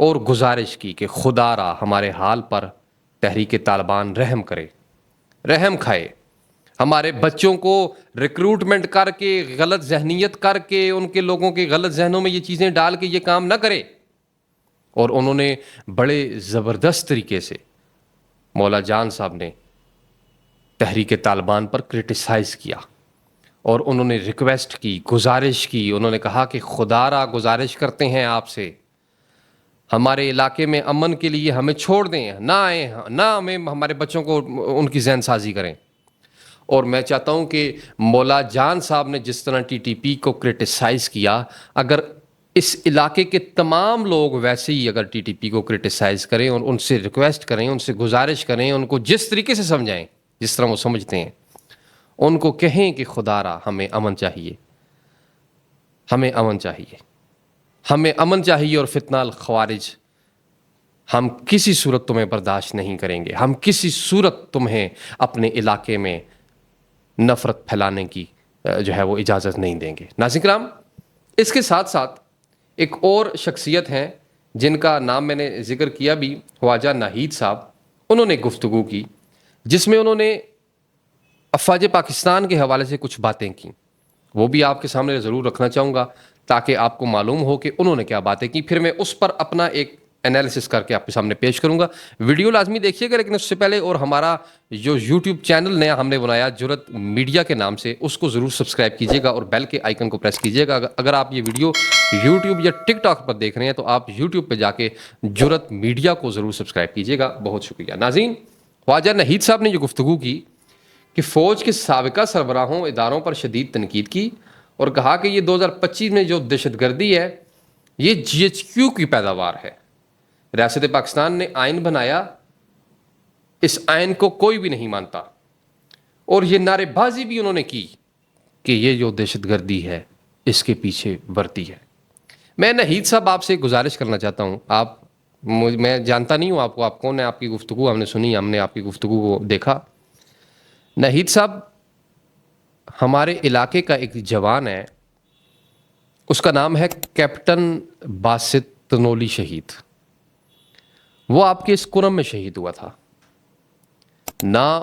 اور گزارش کی کہ خدا را ہمارے حال پر تحریک طالبان رحم کرے، رحم کھائے، ہمارے بچوں کو ریکروٹمنٹ کر کے، غلط ذہنیت کر کے، ان کے لوگوں کے غلط ذہنوں میں یہ چیزیں ڈال کے یہ کام نہ کرے۔ اور انہوں نے بڑے زبردست طریقے سے مولا جان صاحب نے تحریک طالبان پر کرٹیسائز کیا، اور انہوں نے ریکویسٹ کی، گزارش کی، انہوں نے کہا کہ خدا را گزارش کرتے ہیں آپ سے، ہمارے علاقے میں امن کے لیے ہمیں چھوڑ دیں، نہ آئیں، نہ ہمیں ہمارے بچوں کو ان کی ذہن سازی کریں۔ اور میں چاہتا ہوں کہ مولا جان صاحب نے جس طرح ٹی ٹی پی کو کرٹیسائز کیا، اگر اس علاقے کے تمام لوگ ویسے ہی اگر ٹی ٹی پی کو کرٹیسائز کریں اور ان سے ریکویسٹ کریں، ان سے گزارش کریں، ان کو جس طریقے سے سمجھائیں جس طرح وہ سمجھتے ہیں، ان کو کہیں کہ خدا را ہمیں امن چاہیے، ہمیں امن چاہیے، ہمیں امن چاہیے، اور فتنہ الخوارج ہم کسی صورت تمہیں برداشت نہیں کریں گے، ہم کسی صورت تمہیں اپنے علاقے میں نفرت پھیلانے کی جو ہے وہ اجازت نہیں دیں گے۔ ناظرین کرام، اس کے ساتھ ساتھ ایک اور شخصیت ہیں جن کا نام میں نے ذکر کیا بھی، خواجہ ناہید صاحب، انہوں نے گفتگو کی جس میں انہوں نے افواج پاکستان کے حوالے سے کچھ باتیں کی، وہ بھی آپ کے سامنے ضرور رکھنا چاہوں گا تاکہ آپ کو معلوم ہو کہ انہوں نے کیا باتیں کی، پھر میں اس پر اپنا ایک انالیسس کر کے آپ کے سامنے پیش کروں گا۔ ویڈیو لازمی دیکھیے گا، لیکن اس سے پہلے اور ہمارا جو یوٹیوب چینل نیا ہم نے بنایا جرأت میڈیا کے نام سے، اس کو ضرور سبسکرائب کیجیے گا اور بیل کے آئیکن کو پریس کیجیے گا۔ اگر آپ یہ ویڈیو یوٹیوب یا ٹک ٹاک پر دیکھ رہے ہیں تو آپ یوٹیوب پہ جا کے جرأت میڈیا کو ضرور سبسکرائب کیجیے گا۔ بہت شکریہ۔ ناظرین، خواجہ ناہید صاحب نے جو گفتگو کی کہ فوج کے سابقہ سربراہوں اداروں پر شدید تنقید کی، اور کہا کہ یہ 2025 میں جو دہشت گردی ہے یہ جی ایچ کیو کی پیداوار ہے۔ ریاست پاکستان نے آئین بنایا، اس آئین کو کوئی بھی نہیں مانتا، اور یہ نعرے بازی بھی انہوں نے کی کہ یہ جو دہشت گردی ہے اس کے پیچھے ورتی ہے۔ میں ناہید صاحب آپ سے گزارش کرنا چاہتا ہوں، میں جانتا نہیں ہوں آپ کو، آپ کون ہیں، آپ کی گفتگو ہم نے سنی، ہم نے آپ کی گفتگو کو دیکھا۔ ناہید صاحب ہمارے علاقے کا ایک جوان ہے، اس کا نام ہے کیپٹن باسط تنولی شہید، وہ آپ کے اس کرم میں شہید ہوا تھا۔ نہ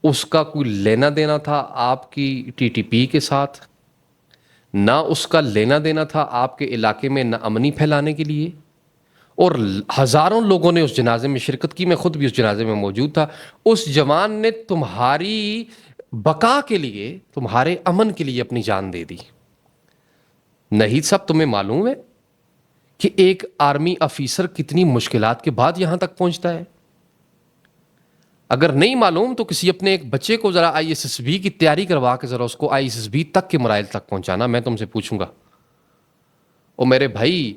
اس کا کوئی لینا دینا تھا آپ کی ٹی ٹی پی کے ساتھ، نہ اس کا لینا دینا تھا آپ کے علاقے میں نہ امنی پھیلانے کے لیے، اور ہزاروں لوگوں نے اس جنازے میں شرکت کی، میں خود بھی اس جنازے میں موجود تھا۔ اس جوان نے تمہاری بقا کے لیے، تمہارے امن کے لیے اپنی جان دے دی۔ ناہید صاحب، تمہیں معلوم ہے کہ ایک آرمی افیسر کتنی مشکلات کے بعد یہاں تک پہنچتا ہے؟ اگر نہیں معلوم تو کسی اپنے ایک بچے کو ذرا آئی ایس ایس بی کی تیاری کروا کے ذرا اس کو آئی ایس ایس بی تک کے مراحل تک پہنچانا، میں تم سے پوچھوں گا۔ اور میرے بھائی،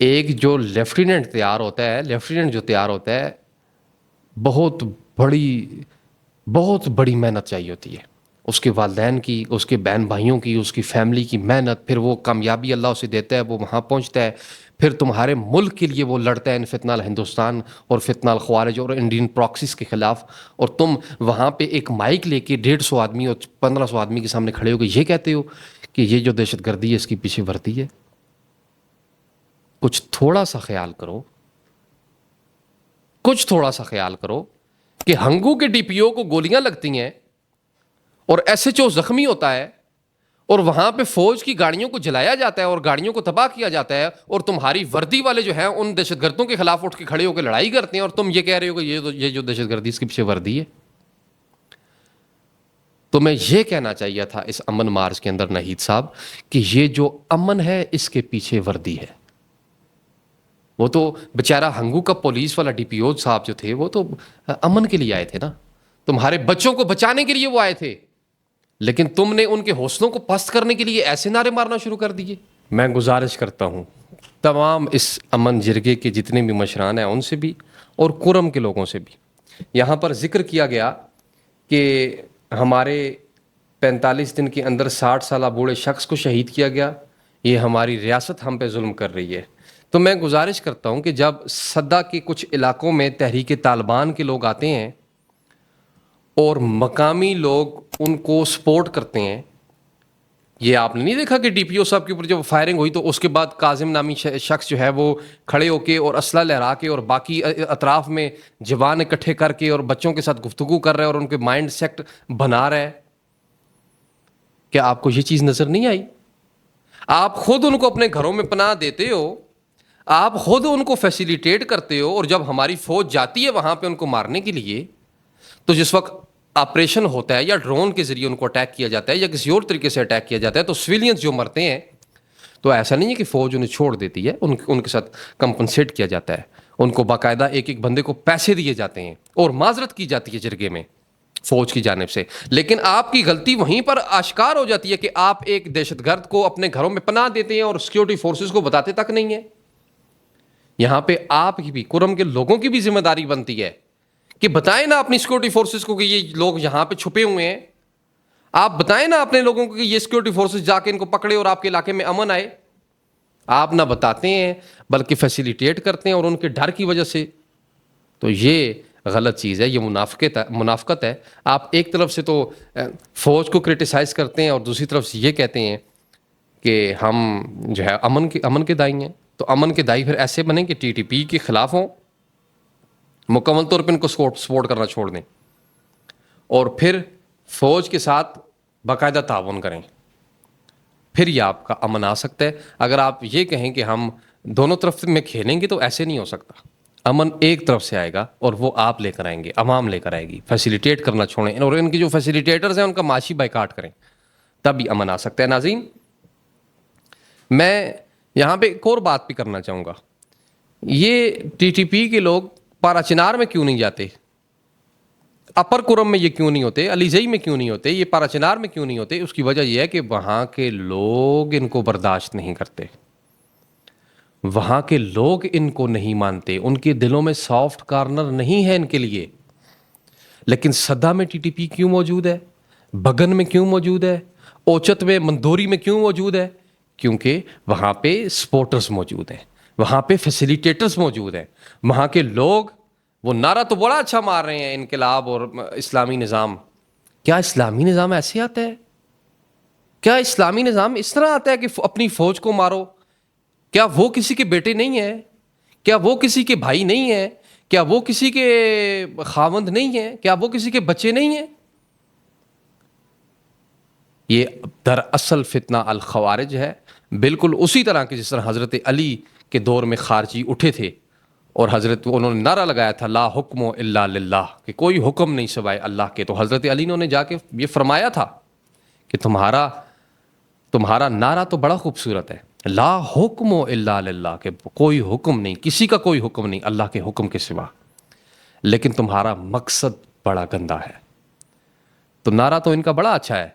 ایک جو لیفٹیننٹ تیار ہوتا ہے، لیفٹیننٹ جو تیار ہوتا ہے، بہت بڑی محنت چاہیے ہوتی ہے، اس کے والدین کی، اس کے بہن بھائیوں کی، اس کی فیملی کی محنت، پھر وہ کامیابی اللہ اسے دیتا ہے، وہ وہاں پہنچتا ہے، پھر تمہارے ملک کے لیے وہ لڑتا ہے ان فتنہ الہندوستان اور فتنہ الخوارج اور انڈین پراکسیز کے خلاف، اور تم وہاں پہ ایک مائک لے کے 150 آدمی اور 1500 آدمی کے سامنے کھڑے ہو کے یہ کہتے ہو کہ یہ جو دہشت گردی ہے اس کی پیچھے ورتی ہے۔ کچھ تھوڑا سا خیال کرو، کچھ تھوڑا سا خیال کرو کہ ہنگو کے ڈی پی او کو گولیاں لگتی ہیں اور ایس ایچ او زخمی ہوتا ہے، اور وہاں پہ فوج کی گاڑیوں کو جلایا جاتا ہے اور گاڑیوں کو تباہ کیا جاتا ہے، اور تمہاری وردی والے جو ہیں ان دہشت گردوں کے خلاف اٹھ کے کھڑے ہو کے لڑائی کرتے ہیں، اور تم یہ کہہ رہے ہو کہ یہ جو دہشت گردی اس کے پیچھے وردی ہے۔ تمہیں یہ کہنا چاہیے تھا اس امن مارچ کے اندر ناہید صاحب کہ یہ جو امن ہے اس کے پیچھے وردی ہے۔ وہ تو بیچارہ ہنگو کا پولیس والا ڈی پی او صاحب جو تھے وہ تو امن کے لیے آئے تھے نا، تمہارے بچوں کو بچانے کے لیے وہ آئے تھے، لیکن تم نے ان کے حوصلوں کو پست کرنے کے لیے ایسے نعرے مارنا شروع کر دیے۔ میں گزارش کرتا ہوں تمام اس امن جرگے کے جتنے بھی مشران ہیں ان سے بھی اور کرم کے لوگوں سے بھی، یہاں پر ذکر کیا گیا کہ ہمارے 45 دن کے اندر 60 سالہ بوڑھے شخص کو شہید کیا گیا، یہ ہماری ریاست ہم پہ ظلم کر رہی ہے۔ تو میں گزارش کرتا ہوں کہ جب صدہ کے کچھ علاقوں میں تحریک طالبان کے لوگ آتے ہیں اور مقامی لوگ ان کو سپورٹ کرتے ہیں، یہ آپ نے نہیں دیکھا کہ ڈی پی او صاحب کے اوپر جب فائرنگ ہوئی تو اس کے بعد کاظم نامی شخص جو ہے وہ کھڑے ہو کے اور اسلحہ لہرا کے اور باقی اطراف میں جوان اکٹھے کر کے اور بچوں کے ساتھ گفتگو کر رہا ہے اور ان کے مائنڈ سیٹ بنا رہا ہے؟ کیا آپ کو یہ چیز نظر نہیں آئی؟ آپ خود ان کو اپنے گھروں میں پناہ دیتے ہو، آپ خود ان کو فیسیلیٹیٹ کرتے ہو، اور جب ہماری فوج جاتی ہے وہاں پہ ان کو مارنے کے لیے، تو جس وقت آپریشن ہوتا ہے یا ڈرون کے ذریعے ان کو اٹیک کیا جاتا ہے یا کسی اور طریقے سے اٹیک کیا جاتا ہے تو سویلینز جو مرتے ہیں، تو ایسا نہیں ہے کہ فوج انہیں چھوڑ دیتی ہے، ان کے ساتھ کمپنسیٹ کیا جاتا ہے، ان کو باقاعدہ ایک ایک بندے کو پیسے دیے جاتے ہیں اور معذرت کی جاتی ہے جرگے میں فوج کی جانب سے. لیکن آپ کی غلطی وہیں پر آشکار ہو جاتی ہے کہ آپ ایک دہشت گرد کو اپنے گھروں میں پناہ دیتے ہیں اور سیکورٹی فورسز کو بتاتے تک نہیں ہیں. یہاں پہ آپ کی بھی، کرم کے لوگوں کی بھی ذمہ داری بنتی ہے کہ بتائیں نا اپنی سیکورٹی فورسز کو کہ یہ لوگ یہاں پہ چھپے ہوئے ہیں. آپ بتائیں نا اپنے لوگوں کو کہ یہ سیکورٹی فورسز جا کے ان کو پکڑے اور آپ کے علاقے میں امن آئے. آپ نہ بتاتے ہیں بلکہ فیسیلیٹیٹ کرتے ہیں اور ان کے ڈر کی وجہ سے. تو یہ غلط چیز ہے، یہ منافقت ہے. آپ ایک طرف سے تو فوج کو کرٹیسائز کرتے ہیں اور دوسری طرف سے یہ کہتے ہیں کہ ہم جو ہے امن کے دائی ہیں. تو امن کے دائی پھر ایسے بنیں کہ ٹی ٹی پی کے خلاف ہوں، مکمل طور پہ ان کو سپورٹ کرنا چھوڑ دیں اور پھر فوج کے ساتھ باقاعدہ تعاون کریں. پھر یہ آپ کا امن آ سکتا ہے. اگر آپ یہ کہیں کہ ہم دونوں طرف میں کھیلیں گے تو ایسے نہیں ہو سکتا. امن ایک طرف سے آئے گا اور وہ آپ لے کر آئیں گے، عوام لے کر آئے گی. فیسیلیٹیٹ کرنا چھوڑیں اور ان کی جو فیسیلیٹیٹرز ہیں ان کا معاشی بائیکاٹ کریں، تب ہی امن آ سکتا ہے. ناظرین، میں یہاں پہ ایک اور بات بھی کرنا چاہوں گا. یہ ٹی ٹی پی کے لوگ پارا چنار میں کیوں نہیں جاتے؟ اپر کرم میں یہ کیوں نہیں ہوتے؟ علی زئی میں کیوں نہیں ہوتے؟ یہ پارا چنار میں کیوں نہیں ہوتے؟ اس کی وجہ یہ ہے کہ وہاں کے لوگ ان کو برداشت نہیں کرتے، وہاں کے لوگ ان کو نہیں مانتے، ان کے دلوں میں سافٹ کارنر نہیں ہے ان کے لیے. لیکن صدا میں ٹی ٹی پی کیوں موجود ہے؟ بگن میں کیوں موجود ہے؟ اوچت میں، مندوری میں کیوں موجود ہے؟ کیونکہ وہاں پہ سپورٹرز موجود ہیں، وہاں پہ فیسیلیٹیٹرز موجود ہیں. وہاں کے لوگ وہ نعرہ تو بڑا اچھا مار رہے ہیں، انقلاب اور اسلامی نظام. کیا اسلامی نظام ایسے آتا ہے؟ کیا اسلامی نظام اس طرح آتا ہے کہ اپنی فوج کو مارو؟ کیا وہ کسی کے بیٹے نہیں ہیں؟ کیا وہ کسی کے بھائی نہیں ہیں؟ کیا وہ کسی کے خاوند نہیں ہیں؟ کیا وہ کسی کے بچے نہیں ہیں؟ یہ دراصل فتنہ الخوارج ہے، بالکل اسی طرح کی جس طرح حضرت علی کے دور میں خارجی اٹھے تھے اور انہوں نے نعرہ لگایا تھا لا حکم الا للہ، کہ کوئی حکم نہیں سوائے اللہ کے. تو حضرت علی نے جا کے یہ فرمایا تھا کہ تمہارا نعرہ تو بڑا خوبصورت ہے، لا حکم الا للہ، کہ کوئی حکم نہیں، کسی کا کوئی حکم نہیں اللہ کے حکم کے سوا، لیکن تمہارا مقصد بڑا گندا ہے. تو نعرہ تو ان کا بڑا اچھا ہے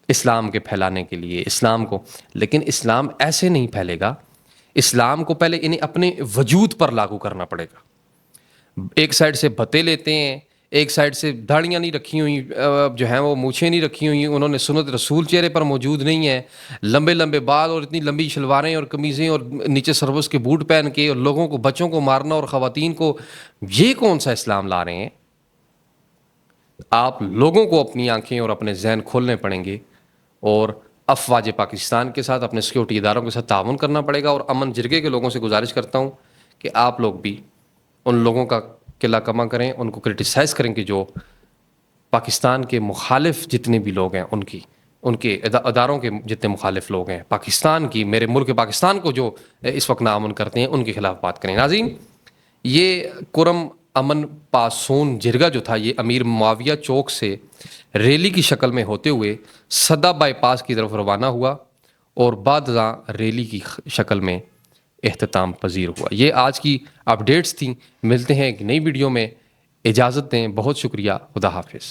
اسلام کے پھیلانے کے لیے، اسلام کو، لیکن اسلام ایسے نہیں پھیلے گا. اسلام کو پہلے انہیں اپنے وجود پر لاگو کرنا پڑے گا. ایک سائڈ سے بھتے لیتے ہیں، ایک سائڈ سے داڑیاں نہیں رکھی ہوئی، جو ہیں وہ مونچھیں نہیں رکھی ہوئی، انہوں نے سنت رسول چہرے پر موجود نہیں ہے، لمبے لمبے بال اور اتنی لمبی شلواریں اور قمیضیں اور نیچے سروس کے بوٹ پہن کے، اور لوگوں کو، بچوں کو مارنا اور خواتین کو. یہ کون سا اسلام لا رہے ہیں؟ آپ لوگوں کو اپنی آنکھیں اور اپنے ذہن کھولنے پڑیں گے اور افواج پاکستان کے ساتھ، اپنے سیکورٹی اداروں کے ساتھ تعاون کرنا پڑے گا. اور امن جرگے کے لوگوں سے گزارش کرتا ہوں کہ آپ لوگ بھی ان لوگوں کا قلہ کما کریں، ان کو کرٹیسائز کریں کہ جو پاکستان کے مخالف جتنے بھی لوگ ہیں، ان کے اداروں کے جتنے مخالف لوگ ہیں، پاکستان کی، میرے ملک پاکستان کو جو اس وقت ناامن کرتے ہیں، ان کے خلاف بات کریں. ناظرین، یہ کرم امن پاسون جرگہ جو تھا، یہ امیر معاویہ چوک سے ریلی کی شکل میں ہوتے ہوئے صدا بائی پاس کی طرف روانہ ہوا اور بعد ازاں ریلی کی شکل میں اختتام پذیر ہوا. یہ آج کی اپڈیٹس تھیں. ملتے ہیں ایک نئی ویڈیو میں، اجازت دیں. بہت شکریہ. خدا حافظ.